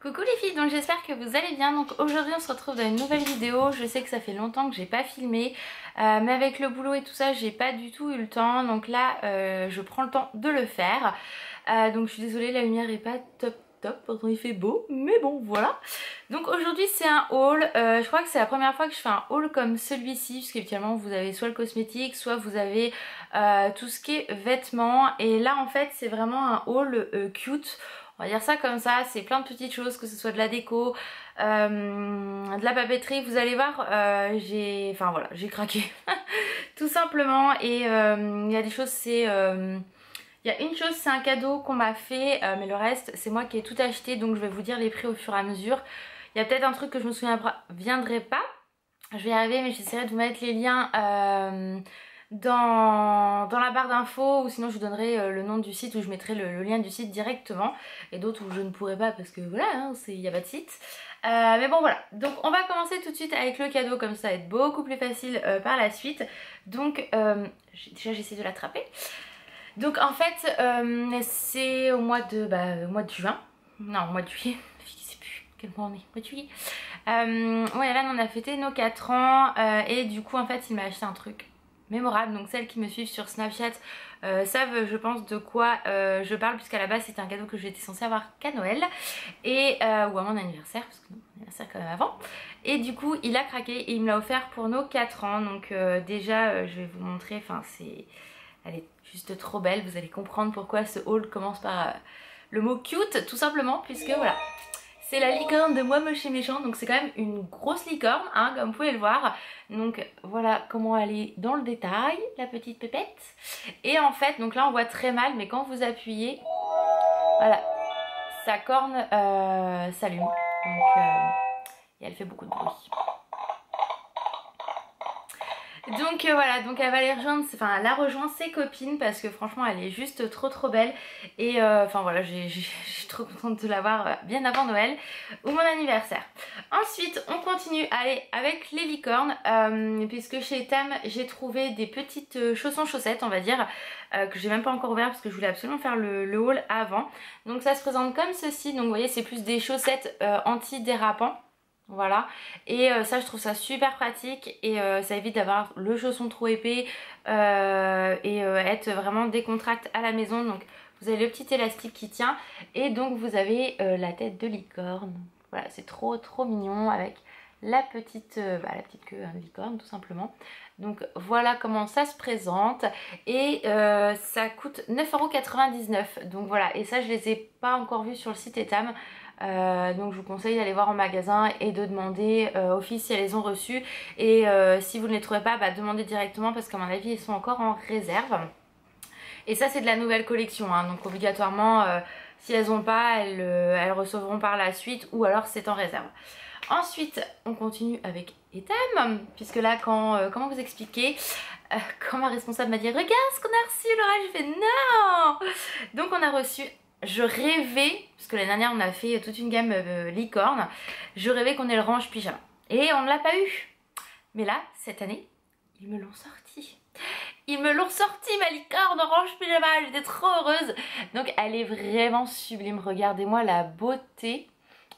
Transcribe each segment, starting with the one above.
Coucou les filles, donc j'espère que vous allez bien. Donc aujourd'hui on se retrouve dans une nouvelle vidéo. Je sais que ça fait longtemps que j'ai pas filmé, mais avec le boulot et tout ça j'ai pas du tout eu le temps. Donc là je prends le temps de le faire. Donc je suis désolée, la lumière est pas top. Pourtant il fait beau, mais bon voilà. Donc aujourd'hui c'est un haul, je crois que c'est la première fois que je fais un haul comme celui-ci, parce qu'habituellement vous avez soit le cosmétique, soit vous avez tout ce qui est vêtements. Et là en fait c'est vraiment un haul cute, on va dire ça comme ça. C'est plein de petites choses, que ce soit de la déco, de la papeterie. Vous allez voir, j'ai craqué tout simplement. Et il y a des choses, c'est... il y a une chose, c'est un cadeau qu'on m'a fait, mais le reste c'est moi qui ai tout acheté, donc je vais vous dire les prix au fur et à mesure. Il y a peut-être un truc que je me souviendrai pas, je vais y arriver, mais j'essaierai de vous mettre les liens dans la barre d'infos, ou sinon je vous donnerai le nom du site, où je mettrai le lien du site directement, et d'autres où je ne pourrai pas parce que voilà, hein, il n'y a pas de site. Mais bon voilà, donc on va commencer tout de suite avec le cadeau, comme ça va être beaucoup plus facile par la suite. Donc déjà j'essaie de l'attraper. Donc en fait c'est au mois de juin, non au mois de juillet, je sais plus quel mois on est, mois de juillet. Ouais, là on a fêté nos 4 ans et du coup en fait il m'a acheté un truc mémorable. Donc celles qui me suivent sur Snapchat savent je pense de quoi je parle, puisqu'à la base c'était un cadeau que j'étais censée avoir qu'à Noël et, ou à mon anniversaire, parce que mon anniversaire quand même avant. Et du coup il a craqué et il me l'a offert pour nos 4 ans. Donc déjà je vais vous montrer, enfin c'est... Elle est juste trop belle, vous allez comprendre pourquoi ce haul commence par le mot cute, tout simplement, puisque voilà, c'est la licorne de Moi Moche et Méchant. Donc c'est quand même une grosse licorne, hein, comme vous pouvez le voir. Donc voilà comment elle est dans le détail, la petite pépette. Et en fait, donc là on voit très mal, mais quand vous appuyez, voilà, sa corne s'allume. Donc et elle fait beaucoup de bruit. Donc voilà, donc elle va aller rejoindre, enfin elle a rejoint ses copines, parce que franchement elle est juste trop belle. Et enfin voilà, je suis trop contente de l'avoir bien avant Noël ou mon anniversaire. Ensuite on continue, allez, avec les licornes, puisque chez Tam j'ai trouvé des petites chaussons-chaussettes, on va dire, que j'ai même pas encore ouvert parce que je voulais absolument faire le haul avant. Donc ça se présente comme ceci, donc vous voyez c'est plus des chaussettes anti-dérapants. Voilà, et ça je trouve ça super pratique, et ça évite d'avoir le chausson trop épais et être vraiment décontracté à la maison. Donc vous avez le petit élastique qui tient, et donc vous avez la tête de licorne. Voilà, c'est trop mignon, avec la petite queue de licorne tout simplement. Donc voilà comment ça se présente, et ça coûte 9,99 €. Donc voilà, et ça je les ai pas encore vus sur le site Etam. Donc je vous conseille d'aller voir en magasin et de demander aux filles si elles les ont reçues. Et si vous ne les trouvez pas, demandez directement, parce qu'à mon avis ils sont encore en réserve. Et ça c'est de la nouvelle collection, hein, donc obligatoirement si elles n'ont pas, elles recevront par la suite, ou alors c'est en réserve. Ensuite on continue avec Etam, puisque là comment vous expliquer, quand ma responsable m'a dit regarde ce qu'on a reçu Laura, j'ai fait non. Donc on a reçu, je rêvais, parce que l'année dernière on a fait toute une gamme licorne, je rêvais qu'on ait le range pyjama, et on ne l'a pas eu. Mais là cette année ils me l'ont sorti. Ils me l'ont sorti, ma licorne orange pyjama, j'étais trop heureuse. Donc elle est vraiment sublime, regardez-moi la beauté,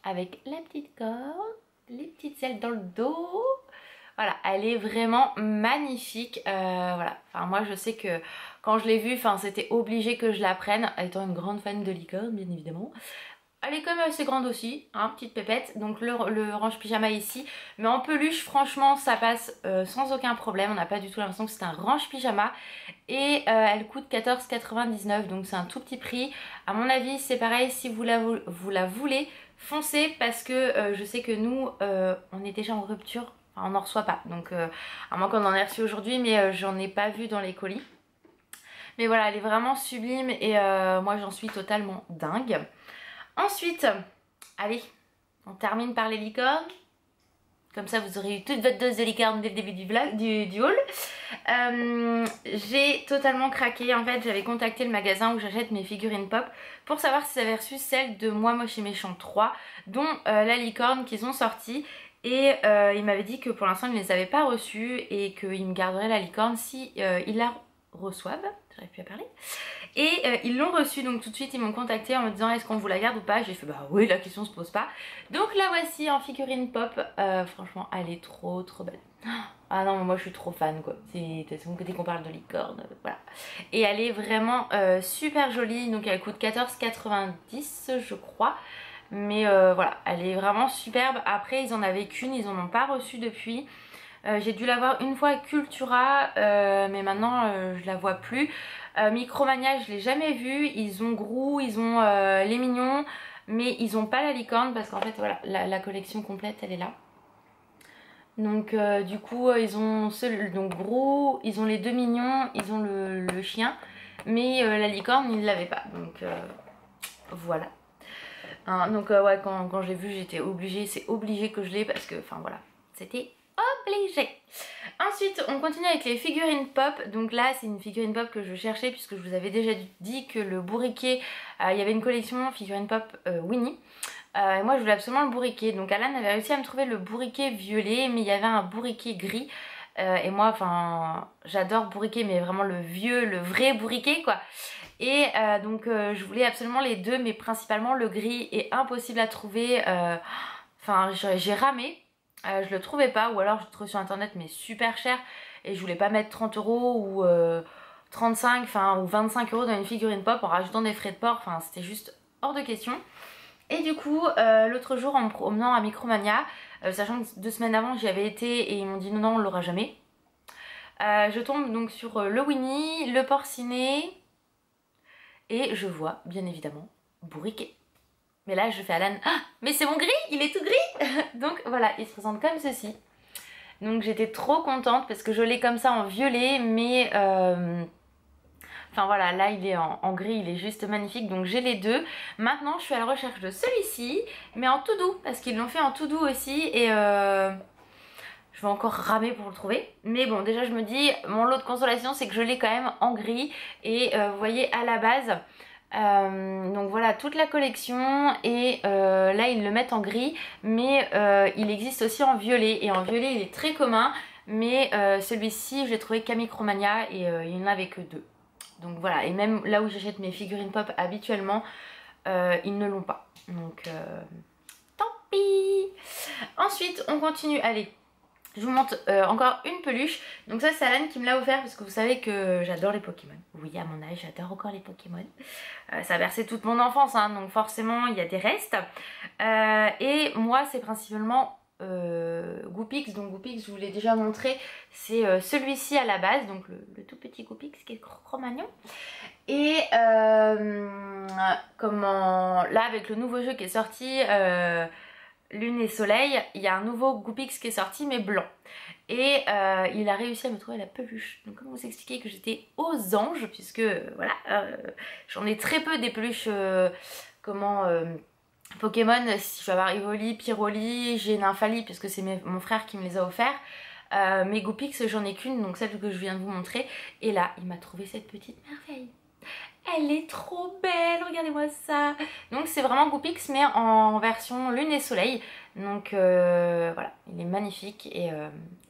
avec la petite corde, les petites ailes dans le dos. Voilà, elle est vraiment magnifique. Voilà, enfin moi je sais que quand je l'ai vue, c'était obligé que je la prenne, étant une grande fan de licorne bien évidemment. Elle est quand même assez grande aussi, hein, petite pépette. Donc le range pyjama ici, mais en peluche franchement ça passe sans aucun problème. On n'a pas du tout l'impression que c'est un range pyjama. Et elle coûte 14,99 €, donc c'est un tout petit prix. À mon avis c'est pareil, si vous la voulez, foncez, parce que je sais que nous on est déjà en rupture, enfin, on n'en reçoit pas. Donc à moins qu'on en ait reçu aujourd'hui, mais j'en ai pas vu dans les colis. Mais voilà, elle est vraiment sublime, et moi j'en suis totalement dingue. Ensuite, allez, on termine par les licornes. Comme ça vous aurez eu toute votre dose de licorne dès le début du haul. J'ai totalement craqué. En fait j'avais contacté le magasin où j'achète mes figurines pop pour savoir si j'avais reçu celle de Moi Moche et Méchant 3, dont la licorne qu'ils ont sortie. Et il m'avait dit que pour l'instant il ne les avait pas reçues, et qu'il me garderait la licorne si il la reçoivent, j'arrive plus à parler, et ils l'ont reçu, donc tout de suite ils m'ont contacté en me disant est-ce qu'on vous la garde ou pas. J'ai fait bah oui, la question se pose pas. Donc la voici en figurine pop, franchement elle est trop belle. Ah non, moi je suis trop fan quoi, c'est dès qu'on parle de licorne, voilà. Et elle est vraiment super jolie, donc elle coûte 14,90 je crois. Mais voilà, elle est vraiment superbe. Après ils en avaient qu'une, ils en ont pas reçu depuis. J'ai dû la voir une fois à Cultura, mais maintenant je la vois plus. Micromania, je l'ai jamais vue. Ils ont Gru, ils ont les mignons, mais ils ont pas la licorne parce qu'en fait voilà, la collection complète elle est là. Donc du coup ils ont donc Gru, ils ont les deux mignons, ils ont le chien, mais la licorne ils l'avaient pas. Donc voilà. Hein, donc ouais, quand j'ai vu j'étais obligée, c'est obligé que je l'ai parce que enfin voilà, c'était obligé. Ensuite on continue avec les figurines pop. Donc là c'est une figurine pop que je cherchais puisque je vous avais déjà dit que le bourriquet, il y avait une collection figurine pop Winnie. Et moi je voulais absolument le bourriquet. Donc Alan avait réussi à me trouver le bourriquet violet, mais il y avait un bourriquet gris. Et moi enfin j'adore bourriquet, mais vraiment le vieux, le vrai bourriquet quoi. Et donc je voulais absolument les deux, mais principalement le gris est impossible à trouver. Enfin j'ai ramé, je le trouvais pas, ou alors je le trouvais sur internet mais super cher. Et je voulais pas mettre 30 € ou 35, enfin ou 25 € dans une figurine pop en rajoutant des frais de port. Enfin c'était juste hors de question. Et du coup l'autre jour en me promenant à Micromania, sachant que 2 semaines avant j'y avais été et ils m'ont dit non on l'aura jamais. Je tombe donc sur le Winnie, le porcinet. Et je vois bien évidemment bourriquet. Mais là je fais à Alan, ah, mais c'est mon gris, il est tout gris. Donc voilà, il se présente comme ceci. Donc j'étais trop contente parce que je l'ai comme ça en violet, mais enfin voilà, là il est en gris, il est juste magnifique. Donc j'ai les deux. Maintenant je suis à la recherche de celui-ci, mais en tout doux, parce qu'ils l'ont fait en tout doux aussi. Et je vais encore ramer pour le trouver. Mais bon, déjà je me dis, mon lot de consolation c'est que je l'ai quand même en gris. Et vous voyez à la base, donc voilà toute la collection. Et là ils le mettent en gris, mais il existe aussi en violet. Et en violet il est très commun, mais celui-ci je l'ai trouvé qu'à Micromania et il n'y en avait que 2. Donc voilà, et même là où j'achète mes figurines pop habituellement, ils ne l'ont pas. Donc tant pis. Ensuite on continue, allez. Je vous montre encore une peluche. Donc ça c'est Alan qui me l'a offert parce que vous savez que j'adore les Pokémon. Oui, à mon âge j'adore encore les Pokémon. Ça a bercé toute mon enfance hein, donc forcément il y a des restes. Et moi c'est principalement Goopix. Donc Goopix je vous l'ai déjà montré. C'est celui-ci à la base. Donc le tout petit Goopix qui est trop mignon. Et comment là avec le nouveau jeu qui est sorti... Lune et Soleil, il y a un nouveau Goopix qui est sorti mais blanc. Et il a réussi à me trouver la peluche. Donc comment vous expliquer que j'étais aux anges, puisque voilà, j'en ai très peu des peluches Pokémon. Si je vais avoir Evoli, Pyroli, j'ai Nymphali puisque c'est mon frère qui me les a offerts. Mes Goopix j'en ai qu'une, donc celle que je viens de vous montrer. Et là il m'a trouvé cette petite merveille. Elle est trop belle, regardez-moi ça. Donc c'est vraiment Goopix mais en version lune et soleil. Donc voilà, il est magnifique et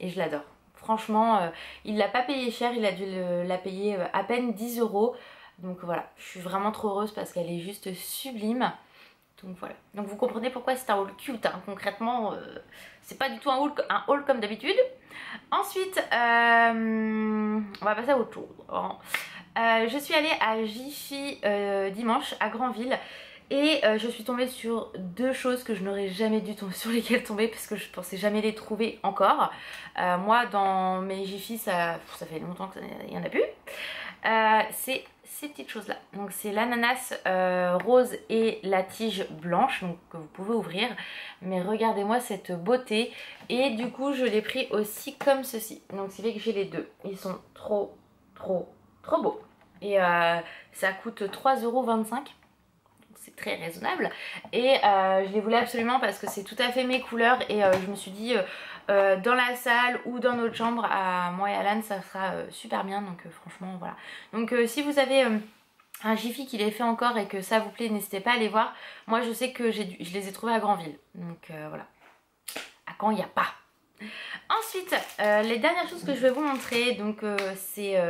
je l'adore. Franchement, il l'a pas payé cher, il a dû la payer à peine 10 €. Donc voilà, je suis vraiment trop heureuse parce qu'elle est juste sublime. Donc voilà, donc vous comprenez pourquoi c'est un haul cute, hein. Concrètement c'est pas du tout un haul comme d'habitude. Ensuite on va passer à autre chose. Je suis allée à Jiffy dimanche à Granville et je suis tombée sur 2 choses que je n'aurais jamais dû tomber, sur lesquelles tomber parce que je pensais jamais les trouver encore. Moi dans mes Jiffy ça fait longtemps qu'il n'y en a plus. C'est ces petites choses là, donc c'est l'ananas rose et la tige blanche, donc que vous pouvez ouvrir. Mais regardez-moi cette beauté, et du coup je l'ai pris aussi comme ceci, donc c'est fait que j'ai les deux. Ils sont trop beaux et ça coûte 3,25 €, c'est très raisonnable. Et je les voulais absolument parce que c'est tout à fait mes couleurs. Et je me suis dit dans la salle ou dans notre chambre à moi et Alan ça sera super bien. Donc franchement voilà. Donc si vous avez un Jiffy qui les fait encore et que ça vous plaît, n'hésitez pas à aller voir. Moi je sais que je les ai trouvés à Granville. Donc voilà. À Caen il n'y a pas. Ensuite les dernières choses que je vais vous montrer, donc c'est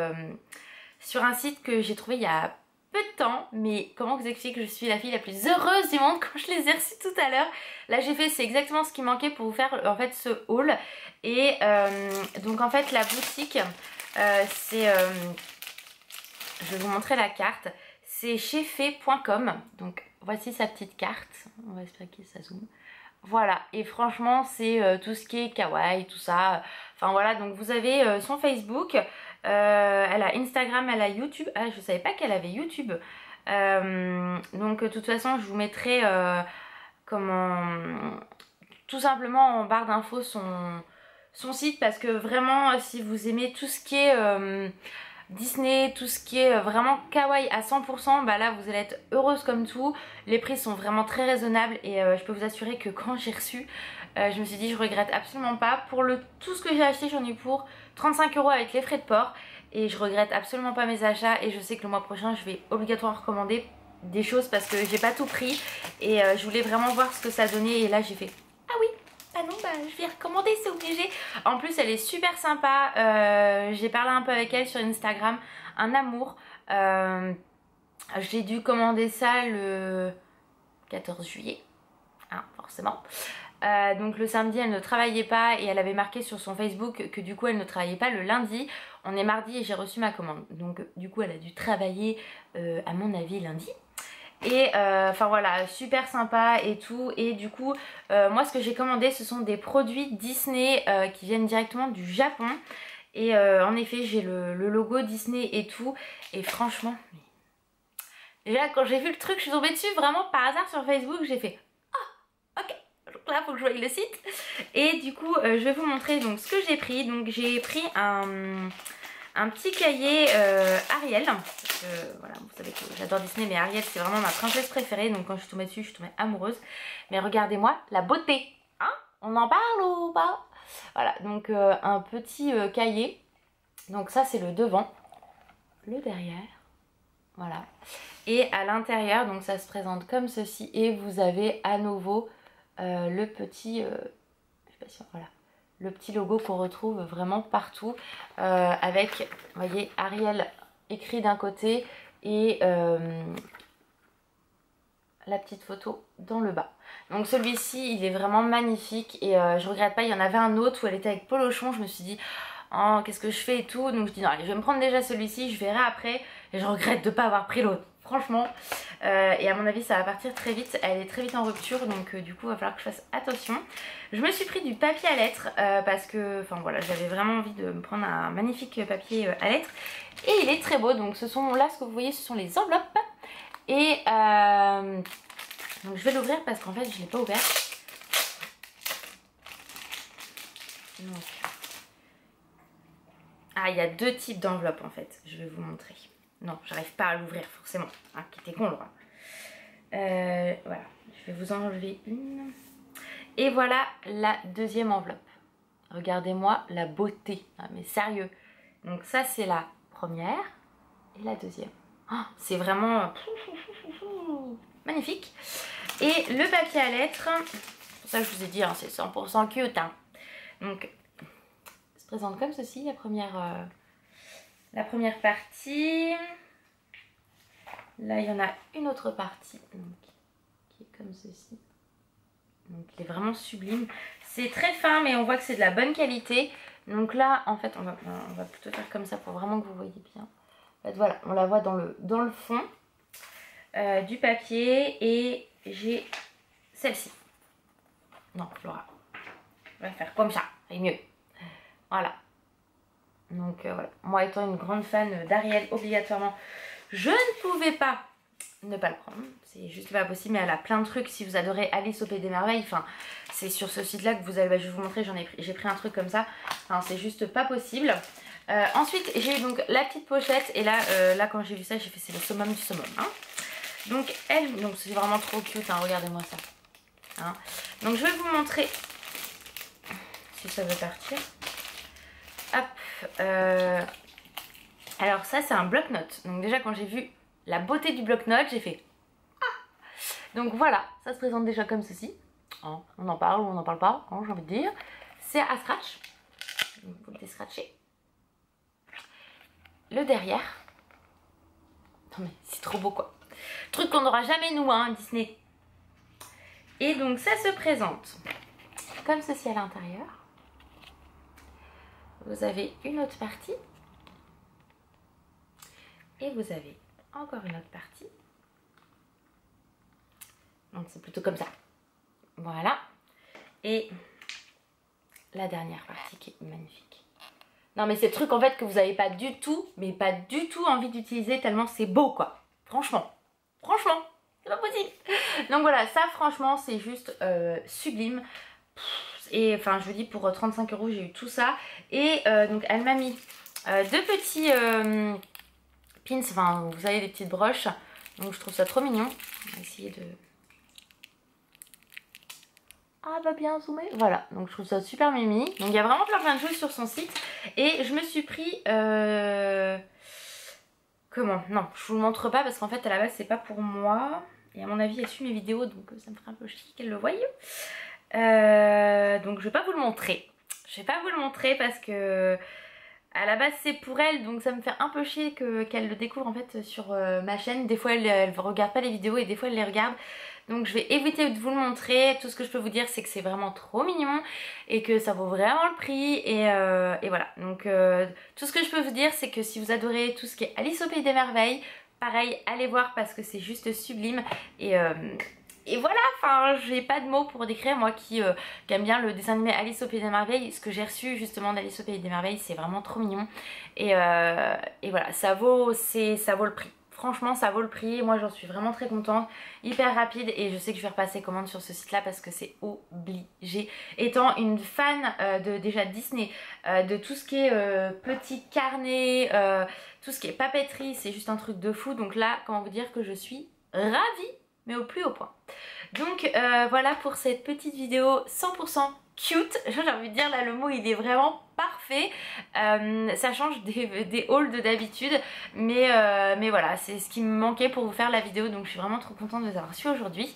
sur un site que j'ai trouvé il y a peu de temps, mais comment vous expliquer que je suis la fille la plus heureuse du monde quand je les ai reçus tout à l'heure. Là j'ai fait, c'est exactement ce qui manquait pour vous faire en fait ce haul. Et donc en fait la boutique c'est, je vais vous montrer la carte, c'est chefé.com. Donc voici sa petite carte, on va espérer que ça zoome. Voilà, et franchement c'est tout ce qui est kawaii, tout ça. Enfin voilà, donc vous avez son Facebook, elle a Instagram, elle a YouTube. Ah, je savais pas qu'elle avait YouTube. Donc de toute façon je vous mettrai tout simplement en barre d'infos son site, parce que vraiment si vous aimez tout ce qui est Disney, tout ce qui est vraiment kawaii à 100%, bah là vous allez être heureuse comme tout. Les prix sont vraiment très raisonnables et je peux vous assurer que quand j'ai reçu, je me suis dit je regrette absolument pas. Pour tout ce que j'ai acheté, j'en ai pour 35 € avec les frais de port et je regrette absolument pas mes achats. Et je sais que le mois prochain je vais obligatoirement recommander des choses parce que j'ai pas tout pris et je voulais vraiment voir ce que ça donnait. Et là j'ai fait ah oui, ah non, bah je vais recommander, c'est obligé. En plus elle est super sympa, j'ai parlé un peu avec elle sur Instagram, un amour. J'ai dû commander ça le 14 juillet, hein, forcément. Donc le samedi elle ne travaillait pas et elle avait marqué sur son Facebook que du coup elle ne travaillait pas le lundi. On est mardi et j'ai reçu ma commande, donc du coup elle a dû travailler à mon avis lundi. Et enfin voilà, super sympa et tout. Et du coup moi ce que j'ai commandé ce sont des produits Disney qui viennent directement du Japon. Et en effet j'ai le logo Disney et tout. Et franchement, déjà quand j'ai vu le truc je suis tombée dessus vraiment par hasard sur Facebook. J'ai fait ah ok, donc là faut que je voie le site. Et du coup je vais vous montrer donc ce que j'ai pris. Donc j'ai pris un petit cahier Ariel. Voilà, vous savez que j'adore Disney, mais Ariel c'est vraiment ma princesse préférée. Donc quand je suis tombée dessus, je suis tombée amoureuse. Mais regardez-moi la beauté, hein, on en parle ou pas? Voilà, donc un petit cahier. Donc ça c'est le devant, le derrière, voilà. Et à l'intérieur, donc ça se présente comme ceci. Et vous avez à nouveau le petit, je sais pas si voilà, le petit logo qu'on retrouve vraiment partout avec, vous voyez, Ariel écrit d'un côté et la petite photo dans le bas. Donc celui-ci il est vraiment magnifique et je regrette pas. Il y en avait un autre où elle était avec Polochon, je me suis dit oh qu'est-ce que je fais et tout, donc je dis non allez je vais me prendre déjà celui-ci, je verrai après. Et je regrette de ne pas avoir pris l'autre, franchement. Et à mon avis ça va partir très vite, elle est très vite en rupture, donc du coup il va falloir que je fasse attention. Je me suis pris du papier à lettres parce que, enfin voilà, j'avais vraiment envie de me prendre un magnifique papier à lettres. Et il est très beau, donc ce sont, là ce que vous voyez ce sont les enveloppes. Et donc je vais l'ouvrir parce qu'en fait je ne l'ai pas ouvert. Donc. Ah, il y a deux types d'enveloppes en fait, je vais vous montrer. Non, j'arrive pas à l'ouvrir forcément. Ah, qui était con, Laura. Voilà, je vais vous enlever une. Et voilà la deuxième enveloppe. Regardez-moi la beauté. Ah, mais sérieux. Donc ça, c'est la première et la deuxième. Oh, c'est vraiment magnifique. Et le papier à lettres, pour ça je vous ai dit, hein, c'est 100% cute. Hein. Donc, ça se présente comme ceci, la première partie. Là, il y en a une autre partie donc, qui est comme ceci. Donc, il est vraiment sublime. C'est très fin, mais on voit que c'est de la bonne qualité. Donc là, en fait, on va plutôt faire comme ça pour vraiment que vous voyez bien. En fait, voilà, on la voit dans le fond du papier. Et j'ai celle-ci. Non, Laura. On va faire comme ça, c'est mieux. Voilà. Donc voilà, moi étant une grande fan d'Ariel, obligatoirement, je ne pouvais pas ne pas le prendre. C'est juste pas possible, mais elle a plein de trucs. Si vous adorez Alice au Pays des Merveilles, enfin, c'est sur ce site-là que vous avez, bah, je vais vous montrer, j'ai pris un truc comme ça. Enfin, c'est juste pas possible. Ensuite, j'ai eu donc la petite pochette. Et là, quand j'ai vu ça, j'ai fait c'est le summum du summum. Hein. Donc elle, donc c'est vraiment trop cute, hein, regardez-moi ça. Hein. Donc je vais vous montrer si ça veut partir. Hop, alors ça c'est un bloc-notes. Donc déjà quand j'ai vu la beauté du bloc-notes, j'ai fait ah. Donc voilà, ça se présente déjà comme ceci. Hein, on en parle ou on n'en parle pas, hein, j'ai envie de dire. C'est à scratch. Donc vous le déscratchez. Le derrière. Non mais c'est trop beau quoi. Truc qu'on n'aura jamais nous hein, Disney. Et donc ça se présente comme ceci à l'intérieur. Vous avez une autre partie. Et vous avez encore une autre partie. Donc c'est plutôt comme ça. Voilà. Et la dernière partie qui est magnifique. Non mais c'est le truc en fait que vous n'avez pas du tout, mais pas du tout envie d'utiliser tellement c'est beau quoi. Franchement. Franchement. C'est pas possible. Donc voilà, ça franchement c'est juste sublime. Et enfin je vous dis pour 35 €, j'ai eu tout ça. Et donc elle m'a mis deux petits pins, enfin vous savez des petites broches. Donc je trouve ça trop mignon. On va essayer de... Ah bah bien zoomé. Voilà, donc je trouve ça super mimi. Donc il y a vraiment plein de choses sur son site. Et je me suis pris... Comment? Non, je vous le montre pas parce qu'en fait à la base c'est pas pour moi. Et à mon avis elle suit mes vidéos donc ça me ferait un peu chier qu'elle le voie. Donc je vais pas vous le montrer. Je vais pas vous le montrer parce que... À la base c'est pour elle donc ça me fait un peu chier qu'elle le découvre en fait sur ma chaîne. Des fois elle regarde pas les vidéos et des fois elle les regarde. Donc je vais éviter de vous le montrer. Tout ce que je peux vous dire c'est que c'est vraiment trop mignon et que ça vaut vraiment le prix et voilà. Donc tout ce que je peux vous dire c'est que si vous adorez tout ce qui est Alice au Pays des Merveilles, pareil allez voir parce que c'est juste sublime et voilà, enfin j'ai pas de mots pour décrire, moi qui aime bien le dessin animé Alice au Pays des Merveilles. Ce que j'ai reçu justement d'Alice au Pays des Merveilles c'est vraiment trop mignon. Et voilà, ça vaut le prix. Franchement ça vaut le prix, moi j'en suis vraiment très contente, hyper rapide et je sais que je vais repasser commande sur ce site là parce que c'est obligé. Étant une fan de déjà Disney, de tout ce qui est petit carnet, tout ce qui est papeterie, c'est juste un truc de fou. Donc là, comment vous dire que je suis ravie mais au plus haut point. Donc voilà pour cette petite vidéo 100% cute. J'ai envie de dire là le mot il est vraiment parfait. Ça change des hauls de d'habitude mais voilà c'est ce qui me manquait pour vous faire la vidéo donc je suis vraiment trop contente de vous avoir reçu aujourd'hui.